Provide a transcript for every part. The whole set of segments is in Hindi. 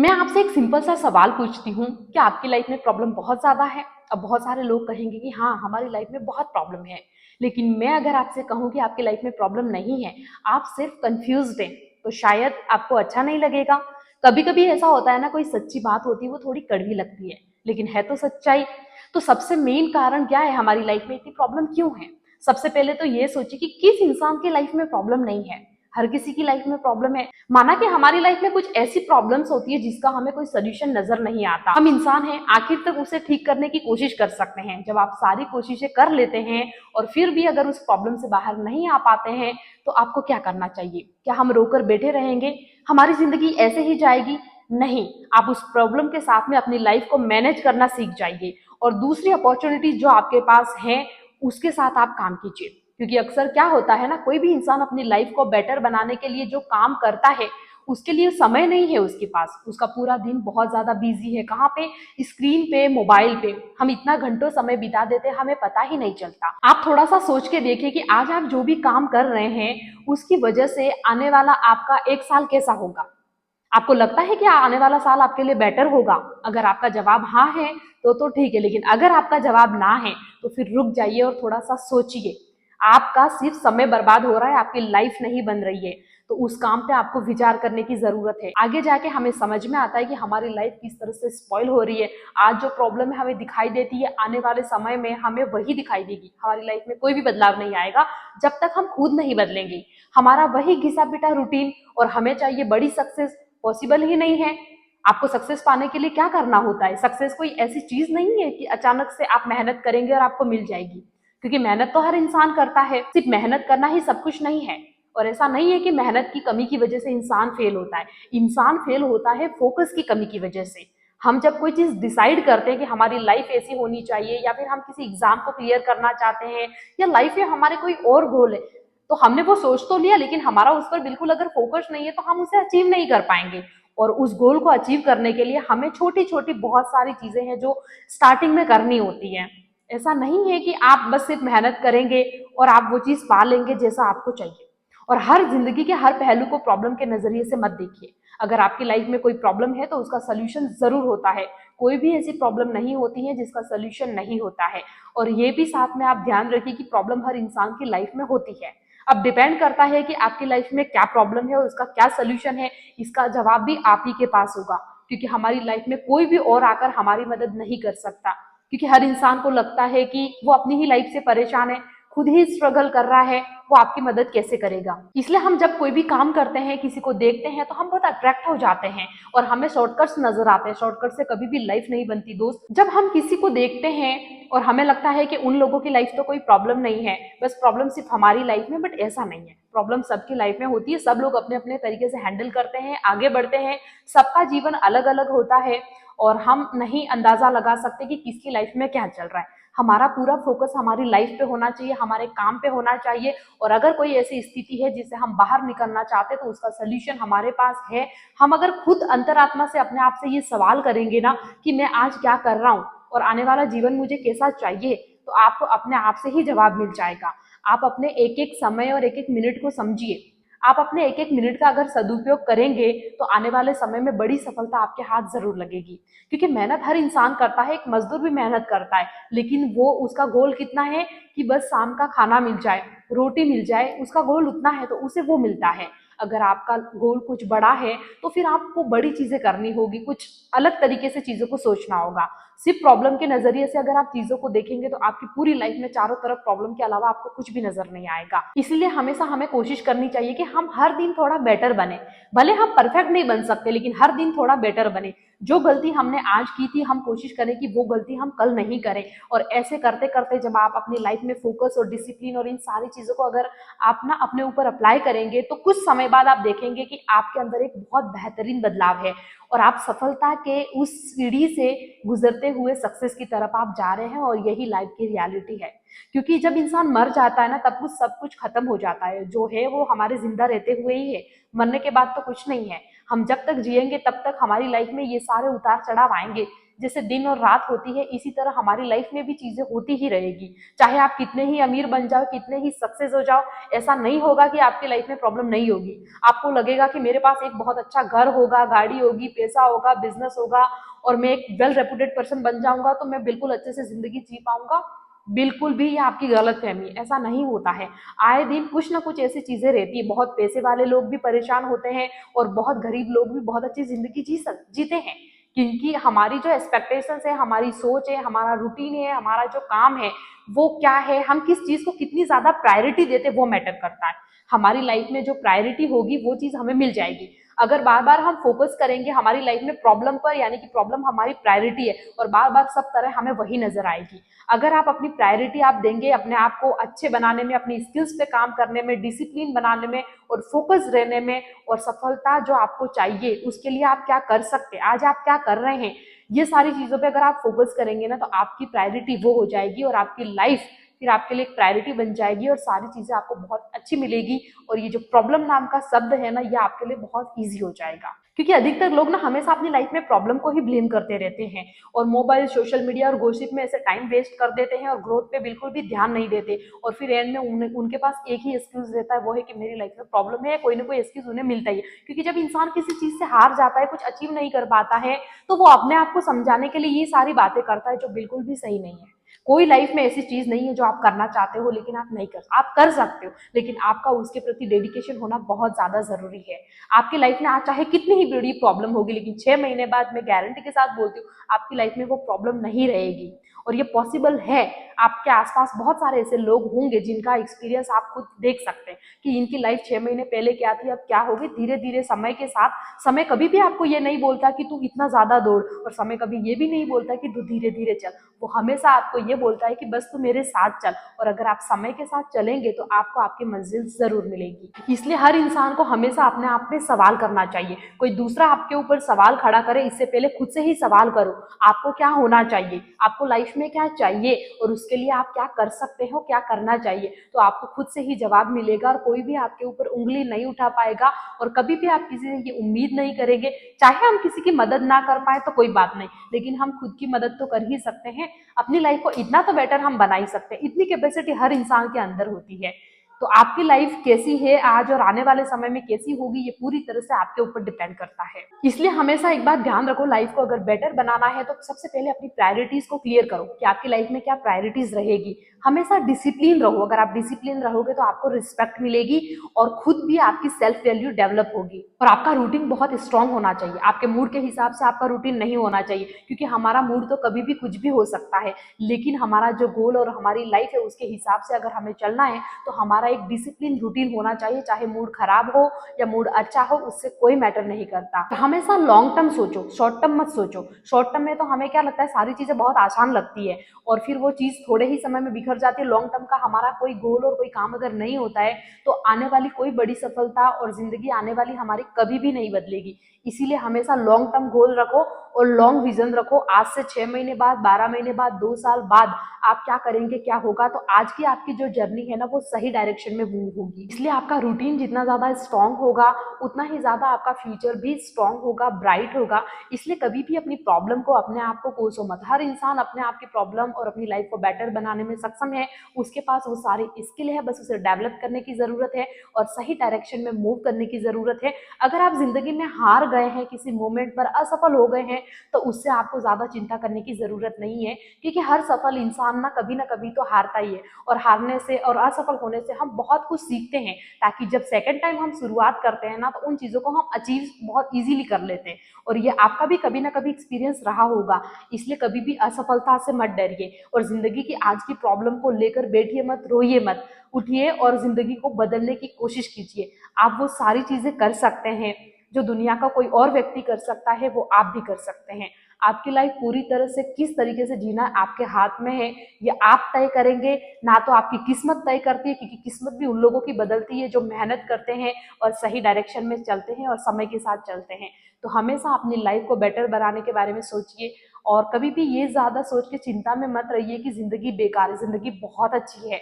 मैं आपसे एक सिंपल सा सवाल पूछती हूँ कि आपकी लाइफ में प्रॉब्लम बहुत ज़्यादा है। अब बहुत सारे लोग कहेंगे कि हाँ, हमारी लाइफ में बहुत प्रॉब्लम है। लेकिन मैं अगर आपसे कहूँ कि आपकी लाइफ में प्रॉब्लम नहीं है, आप सिर्फ कंफ्यूज्ड हैं, तो शायद आपको अच्छा नहीं लगेगा। कभी कभी ऐसा होता है ना, कोई सच्ची बात होती है वो थोड़ी कड़वी लगती है, लेकिन है तो सच्चाई। तो सबसे मेन कारण क्या है, हमारी लाइफ में इतनी प्रॉब्लम क्यों है? सबसे पहले तो ये सोचिए कि किस इंसान की लाइफ में प्रॉब्लम नहीं है। हर किसी की लाइफ में प्रॉब्लम है। माना कि हमारी लाइफ में कुछ ऐसी प्रॉब्लम्स होती है जिसका हमें कोई सोल्यूशन नजर नहीं आता, हम इंसान हैं, आखिर तक उसे ठीक करने की कोशिश कर सकते हैं। जब आप सारी कोशिशें कर लेते हैं और फिर भी अगर उस प्रॉब्लम से बाहर नहीं आ पाते हैं, तो आपको क्या करना चाहिए? क्या हम रोकर बैठे रहेंगे? हमारी जिंदगी ऐसे ही जाएगी? नहीं। आप उस प्रॉब्लम के साथ में अपनी लाइफ को मैनेज करना सीख जाइए और दूसरी अपॉर्चुनिटीज जो आपके पास है उसके साथ आप काम कीजिए। क्योंकि अक्सर क्या होता है ना, कोई भी इंसान अपनी लाइफ को बेटर बनाने के लिए जो काम करता है उसके लिए समय नहीं है उसके पास। उसका पूरा दिन बहुत ज्यादा बिजी है, कहाँ पे? स्क्रीन पे, मोबाइल पे। हम इतना घंटों समय बिता देते हैं, हमें पता ही नहीं चलता। आप थोड़ा सा सोच के देखिए कि आज आप जो भी काम कर रहे हैं उसकी वजह से आने वाला आपका एक साल कैसा होगा। आपको लगता है कि आने वाला साल आपके लिए बेटर होगा? अगर आपका जवाब हाँ है तो ठीक है, लेकिन अगर आपका जवाब ना है तो फिर रुक जाइए और थोड़ा सा सोचिए। आपका सिर्फ समय बर्बाद हो रहा है, आपकी लाइफ नहीं बन रही है। तो उस काम पे आपको विचार करने की जरूरत है। आगे जाके हमें समझ में आता है कि हमारी लाइफ किस तरह से स्पॉइल हो रही है। आज जो प्रॉब्लम है हमें दिखाई देती है, आने वाले समय में हमें वही दिखाई देगी। हमारी लाइफ में कोई भी बदलाव नहीं आएगा जब तक हम खुद नहीं बदलेंगे। हमारा वही घिसा पिटा रूटीन, और हमें चाहिए बड़ी सक्सेस। पॉसिबल ही नहीं है। आपको सक्सेस पाने के लिए क्या करना होता है? सक्सेस कोई ऐसी चीज नहीं है कि अचानक से आप मेहनत करेंगे और आपको मिल जाएगी। क्योंकि मेहनत तो हर इंसान करता है, सिर्फ मेहनत करना ही सब कुछ नहीं है। और ऐसा नहीं है कि मेहनत की कमी की वजह से इंसान फेल होता है। इंसान फेल होता है फोकस की कमी की वजह से। हम जब कोई चीज डिसाइड करते हैं कि हमारी लाइफ ऐसी होनी चाहिए, या फिर हम किसी एग्जाम को क्लियर करना चाहते हैं, या लाइफ में हमारे कोई और गोल है, तो हमने वो सोच तो लिया, लेकिन हमारा उस पर बिल्कुल अगर फोकस नहीं है तो हम उसे अचीव नहीं कर पाएंगे। और उस गोल को अचीव करने के लिए हमें छोटी छोटी बहुत सारी चीजें हैं जो स्टार्टिंग में करनी होती हैं। ऐसा नहीं है कि आप बस सिर्फ मेहनत करेंगे और आप वो चीज पा लेंगे जैसा आपको चाहिए। और हर जिंदगी के हर पहलू को प्रॉब्लम के नजरिए से मत देखिए। अगर आपकी लाइफ में कोई प्रॉब्लम है तो उसका सोल्यूशन जरूर होता है। कोई भी ऐसी प्रॉब्लम नहीं होती है जिसका सोल्यूशन नहीं होता है। और ये भी साथ में आप ध्यान रखिए कि प्रॉब्लम हर इंसान की लाइफ में होती है। अब डिपेंड करता है कि आपकी लाइफ में क्या प्रॉब्लम है और उसका क्या सोल्यूशन है। इसका जवाब भी आप ही के पास होगा। क्योंकि हमारी लाइफ में कोई भी और आकर हमारी मदद नहीं कर सकता। क्योंकि हर इंसान को लगता है कि वो अपनी ही लाइफ से परेशान है, खुद ही स्ट्रगल कर रहा है, वो आपकी मदद कैसे करेगा? इसलिए हम जब कोई भी काम करते हैं, किसी को देखते हैं, तो हम बहुत अट्रैक्ट हो जाते हैं और हमें शॉर्टकट्स नजर आते हैं। शॉर्टकट से कभी भी लाइफ नहीं बनती दोस्त। जब हम किसी को देखते हैं और हमें लगता है कि उन लोगों की लाइफ तो कोई प्रॉब्लम नहीं है, बस प्रॉब्लम सिर्फ हमारी लाइफ में, बट ऐसा नहीं है। प्रॉब्लम सबकी लाइफ में होती है, सब लोग अपने अपने तरीके से हैंडल करते हैं, आगे बढ़ते हैं। सबका जीवन अलग अलग होता है और हम नहीं अंदाजा लगा सकते कि किसकी लाइफ में क्या चल रहा है। हमारा पूरा फोकस हमारी लाइफ पे होना चाहिए, हमारे काम पे होना चाहिए। और अगर कोई ऐसी स्थिति है जिससे हम बाहर निकलना चाहते हैं तो उसका सोल्यूशन हमारे पास है। हम अगर खुद अंतरात्मा से अपने आप से ये सवाल करेंगे ना कि मैं आज क्या कर रहा हूँ और आने वाला जीवन मुझे कैसा चाहिए, तो आपको अपने आप से ही जवाब मिल जाएगा। आप अपने एक एक समय और एक एक मिनट को समझिए। आप अपने एक एक मिनट का अगर सदुपयोग करेंगे तो आने वाले समय में बड़ी सफलता आपके हाथ जरूर लगेगी। क्योंकि मेहनत हर इंसान करता है, एक मजदूर भी मेहनत करता है, लेकिन वो उसका गोल कितना है कि बस शाम का खाना मिल जाए, रोटी मिल जाए, उसका गोल उतना है तो उसे वो मिलता है। अगर आपका गोल कुछ बड़ा है तो फिर आपको बड़ी चीजें करनी होगी, कुछ अलग तरीके से चीजों को सोचना होगा। सिर्फ प्रॉब्लम के नजरिए से अगर आप चीजों को देखेंगे तो आपकी पूरी लाइफ में चारों तरफ प्रॉब्लम के अलावा आपको कुछ भी नजर नहीं आएगा। इसलिए हमेशा हमें कोशिश करनी चाहिए कि हम हर दिन थोड़ा बेटर बने। भले हम परफेक्ट नहीं बन सकते, लेकिन हर दिन थोड़ा बेटर बने। जो गलती हमने आज की थी हम कोशिश करें कि वो गलती हम कल नहीं करें। और ऐसे करते करते जब आप अपनी लाइफ में फोकस और डिसिप्लिन और इन सारी चीजों को अगर आप ना अपने ऊपर अप्लाई करेंगे तो कुछ समय बाद आप देखेंगे कि आपके अंदर एक बहुत बेहतरीन बदलाव है और आप सफलता के उस सीढ़ी से गुजरते हुए सक्सेस की तरफ आप जा रहे हैं। और यही लाइफ की रियलिटी है। क्योंकि जब इंसान मर जाता है ना, तब कुछ सब कुछ खत्म हो जाता है। जो है वो हमारे जिंदा रहते हुए ही है, मरने के बाद तो कुछ नहीं है। हम जब तक जिएंगे तब तक हमारी लाइफ में ये सारे उतार चढ़ाव आएंगे। जैसे दिन और रात होती है, इसी तरह हमारी लाइफ में भी चीजें होती ही रहेगी। चाहे आप कितने ही अमीर बन जाओ, कितने ही सक्सेस हो जाओ, ऐसा नहीं होगा कि आपकी लाइफ में प्रॉब्लम नहीं होगी। आपको लगेगा कि मेरे पास एक बहुत अच्छा घर होगा, गाड़ी होगी, पैसा होगा, बिजनेस होगा और मैं एक वेल रेपुटेड पर्सन बन जाऊंगा तो मैं बिल्कुल अच्छे से जिंदगी जी पाऊंगा। बिल्कुल भी ये आपकी गलतफहमी, ऐसा नहीं होता है। आए दिन कुछ ना कुछ ऐसी चीजें रहती है। बहुत पैसे वाले लोग भी परेशान होते हैं और बहुत गरीब लोग भी बहुत अच्छी जिंदगी जीते हैं। क्योंकि हमारी जो एक्सपेक्टेशंस है, हमारी सोच है, हमारा रूटीन है, हमारा जो काम है वो क्या है, हम किस चीज को कितनी ज्यादा प्रायोरिटी देते हैं वो मैटर करता है। हमारी लाइफ में जो प्रायोरिटी होगी वो चीज हमें मिल जाएगी। अगर बार बार हम फोकस करेंगे हमारी लाइफ में प्रॉब्लम पर, यानी कि प्रॉब्लम हमारी प्रायोरिटी है और बार बार सब तरह हमें वही नजर आएगी। अगर आप अपनी प्रायोरिटी आप देंगे अपने आप को अच्छे बनाने में, अपनी स्किल्स पे काम करने में, डिसिप्लिन बनाने में और फोकस रहने में, और सफलता जो आपको चाहिए उसके लिए आप क्या कर सकते हैं, आज आप क्या कर रहे हैं, ये सारी चीजों पे अगर आप फोकस करेंगे ना तो आपकी प्रायोरिटी वो हो जाएगी और आपकी लाइफ फिर आपके लिए एक प्रायोरिटी बन जाएगी और सारी चीजें आपको बहुत अच्छी मिलेगी। और ये जो प्रॉब्लम नाम का शब्द है ना, ये आपके लिए बहुत ईजी हो जाएगा। क्योंकि अधिकतर लोग ना हमेशा अपनी लाइफ में प्रॉब्लम को ही ब्लेम करते रहते हैं और मोबाइल, सोशल मीडिया और गॉसिप में ऐसे टाइम वेस्ट कर देते हैं और ग्रोथ पे बिल्कुल भी ध्यान नहीं देते। और फिर एंड में उनके पास एक ही एक्सक्यूज रहता है, वो है कि मेरी लाइफ में प्रॉब्लम है। कोई ना कोई एक्सक्यूज उन्हें मिलता ही है। क्योंकि जब इंसान किसी चीज से हार जाता है, कुछ अचीव नहीं कर पाता है, तो वो अपने आप को समझाने के लिए ये सारी बातें करता है जो बिल्कुल भी सही नहीं है। कोई लाइफ में ऐसी चीज नहीं है जो आप करना चाहते हो लेकिन आप कर सकते हो, लेकिन आपका उसके प्रति डेडिकेशन होना बहुत ज्यादा जरूरी है। आपकी लाइफ में आज चाहे कितनी ही बड़ी प्रॉब्लम होगी, लेकिन 6 महीने बाद मैं गारंटी के साथ बोलती हूँ आपकी लाइफ में वो प्रॉब्लम नहीं रहेगी। और ये पॉसिबल है। आपके आसपास बहुत सारे ऐसे लोग होंगे जिनका एक्सपीरियंस आप खुद देख सकते हैं कि इनकी लाइफ 6 महीने पहले क्या थी, अब क्या होगी। धीरे धीरे समय के साथ, समय कभी भी आपको ये नहीं बोलता कि तू इतना ज्यादा दौड़, और समय कभी ये भी नहीं बोलता कि तू धीरे धीरे चल। वो हमेशा आपको ये बोलता है कि बस तू मेरे साथ चल, और अगर आप समय के साथ चलेंगे तो आपको आपकी मंजिल जरूर मिलेगी। इसलिए हर इंसान को हमेशा अपने आप में सवाल करना चाहिए। कोई दूसरा आपके ऊपर सवाल खड़ा करे इससे पहले खुद से ही सवाल करो, आपको क्या होना चाहिए, आपको लाइफ में क्या चाहिए और उसके लिए आप क्या कर सकते हो, क्या करना चाहिए। तो आपको खुद से ही जवाब मिलेगा और कोई भी आपके ऊपर उंगली नहीं उठा पाएगा। और कभी भी आप किसी से ये उम्मीद नहीं करेंगे, चाहे हम किसी की मदद ना कर पाए तो कोई बात नहीं, लेकिन हम खुद की मदद तो कर ही सकते हैं। अपनी लाइफ को इतना तो बेटर हम बना ही सकते हैं। इतनी कैपेसिटी हर इंसान के अंदर होती है। तो आपकी लाइफ कैसी है आज और आने वाले समय में कैसी होगी, ये पूरी तरह से आपके ऊपर डिपेंड करता है। इसलिए हमेशा एक बात ध्यान रखो, लाइफ को अगर बेटर बनाना है तो सबसे पहले अपनी प्रायोरिटीज को क्लियर करो कि आपकी लाइफ में क्या प्रायोरिटीज रहेगी। हमेशा डिसिप्लिन रहो। अगर आप डिसिप्लिन रहोगे तो आपको रिस्पेक्ट मिलेगी और खुद भी आपकी सेल्फ वैल्यू डेवलप होगी। और आपका रूटीन बहुत स्ट्रांग होना चाहिए। आपके मूड के हिसाब से आपका रूटीन नहीं होना चाहिए, क्योंकि हमारा मूड तो कभी भी कुछ भी हो सकता है, लेकिन हमारा जो गोल और हमारी लाइफ है उसके हिसाब से अगर हमें चलना है तो हमारा एक डिसिप्लिन रूटीन होना चाहिए। चाहे मूड खराब हो या मूड अच्छा हो, उससे कोई मैटर नहीं करता। हमेशा लॉन्ग टर्म सोचो, शॉर्ट टर्म मत सोचो। शॉर्ट टर्म में तो हमें क्या लगता है, सारी चीजें बहुत आसान लगती है और फिर वो चीज थोड़े ही समय में बिखर जाती है। लॉन्ग टर्म का हमारा कोई गोल और कोई काम अगर नहीं होता है तो आने वाली कोई बड़ी सफलता और जिंदगी आने वाली हमारी कभी भी नहीं बदलेगी। इसीलिए हमेशा लॉन्ग टर्म गोल रखो और लॉन्ग विजन रखो। आज से 6 महीने बाद, 12 महीने बाद, 2 साल बाद आप क्या करेंगे, क्या होगा, तो आज की आपकी जो जर्नी है ना वो सही डायरेक्शन में मूव होगी। इसलिए आपका रूटीन जितना ज्यादा स्ट्रांग होगा उतना ही ज्यादा आपका फ्यूचर भी स्ट्रांग होगा, ब्राइट होगा। इसलिए कभी भी अपनी प्रॉब्लम को, अपने आप को कोसो मत। हर इंसान अपने आप की प्रॉब्लम और अपनी लाइफ को बेटर बनाने में सक्षम है। उसके पास वो सारी स्किल है, बस उसे डेवलप करने की जरूरत है और सही डायरेक्शन में मूव करने की जरूरत है। अगर आप जिंदगी में हार गए हैं, किसी मोमेंट पर असफल हो गए हैं, तो उससे आपको ज्यादा चिंता करने की जरूरत नहीं है, क्योंकि हर सफल इंसान ना कभी तो हारता ही है। और हारने से और असफल होने से हम बहुत कुछ सीखते हैं, ताकि जब सेकंड टाइम हम शुरुआत करते हैं ना तो उन चीजों को हम अचीव बहुत इजीली कर लेते हैं। और ये आपका भी कभी ना कभी एक्सपीरियंस रहा होगा। इसलिए कभी भी असफलता से मत डरिए और जिंदगी की आज की प्रॉब्लम को लेकर बैठिए मत, रोइए मत, उठिए और जिंदगी को बदलने की कोशिश कीजिए। आप वो सारी चीजें कर सकते हैं जो दुनिया का कोई और व्यक्ति कर सकता है, वो आप भी कर सकते हैं। आपकी लाइफ पूरी तरह से किस तरीके से जीना आपके हाथ में है, ये आप तय करेंगे, ना तो आपकी किस्मत तय करती है। क्योंकि किस्मत भी उन लोगों की बदलती है जो मेहनत करते हैं और सही डायरेक्शन में चलते हैं और समय के साथ चलते हैं। तो हमेशा अपनी लाइफ को बेटर बनाने के बारे में सोचिए और कभी भी ये ज्यादा सोच के चिंता में मत रहिए कि जिंदगी बेकार है। जिंदगी बहुत अच्छी है।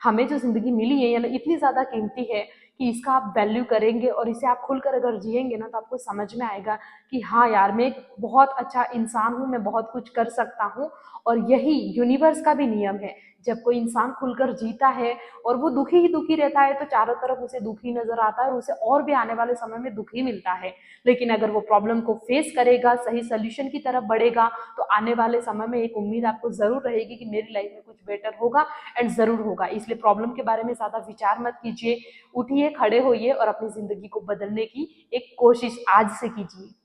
हमें जो जिंदगी मिली है यानी इतनी ज्यादा कीमती है कि इसका आप वैल्यू करेंगे और इसे आप खुलकर अगर जिएंगे ना, तो आपको समझ में आएगा कि हाँ यार, मैं एक बहुत अच्छा इंसान हूँ, मैं बहुत कुछ कर सकता हूँ। और यही यूनिवर्स का भी नियम है। जब कोई इंसान खुलकर जीता है और वो दुखी ही दुखी रहता है, तो चारों तरफ उसे दुखी नजर आता है और उसे और भी आने वाले समय में दुखी मिलता है। लेकिन अगर वो प्रॉब्लम को फेस करेगा, सही सोल्यूशन की तरफ बढ़ेगा, तो आने वाले समय में एक उम्मीद आपको जरूर रहेगी कि मेरी लाइफ में कुछ बेटर होगा, एंड जरूर होगा। इसलिए प्रॉब्लम के बारे में ज्यादा विचार मत कीजिए, उठिए, खड़े होइए और अपनी जिंदगी को बदलने की एक कोशिश आज से कीजिए।